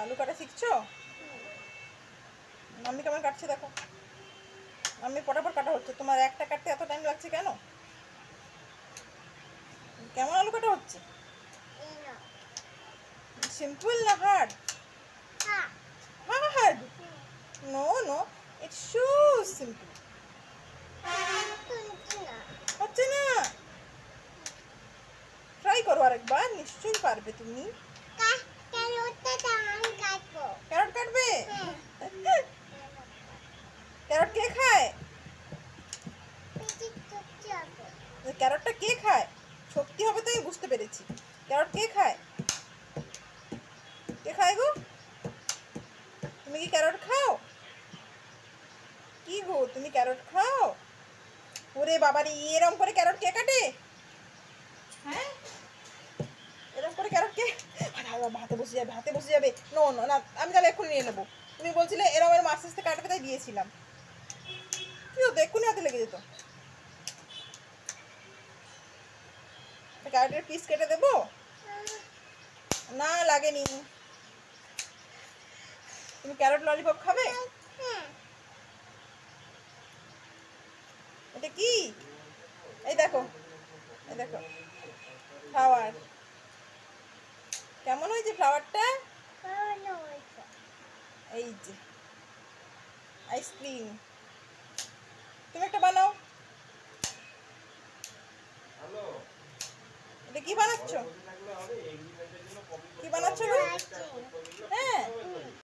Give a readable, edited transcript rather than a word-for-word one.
আলু কাটা শিখছো? মাম্মি কেমন কাটছে দেখো। মাম্মি পটাপট কাটা হচ্ছে, তোমার একটা কাটতে এত টাইম লাগছে কেন? কেমন আলু কাটা হচ্ছে? সিম্পল না hard? Hard? No no, it's so simple. হচ্ছে না? ট্রাই করো আরেকবার, নিশ্চয়ই পারবে তুমি। ক্যারট কাটবে? ক্যারট কে খায়? ক্যারটটা কে খায়? শক্তি হবে তো, আমি বুঝতে পেরেছি। ক্যারট কে খায়? কে খায় গো? তুমি কি ক্যারট খাও? কি গো, তুমি ক্যারট খাও? ওরে বাবারে, এরম করে ক্যারট কে কাটে? হ্যাঁ, এরকম করে ক্যারট কে? ভাতে বসে যাবে, ভাতে বসে যাবে। নো নো না, আমি তাহলে এক্ষুনি নিয়ে নেবো। তুমি বলছিলে এরম এরম আস্তে আস্তে কাটবে, তাই দিয়েছিলাম। কি হতো, এক্ষুনি হাতে লেগে যেত। ক্যারটের পিস কেটে দেবো? না লাগেনি। তুমি ক্যারট ললিপপ খাবে? এটা কি? এই দেখো, এই দেখো ফ্লাওয়ার। কেমন হয়েছে ফ্লাওয়ারটা? এই যে আইসক্রিম। তুমি একটা বানাও। এটা কি বানাচ্ছ? কি বানাচ্ছ? হ্যাঁ।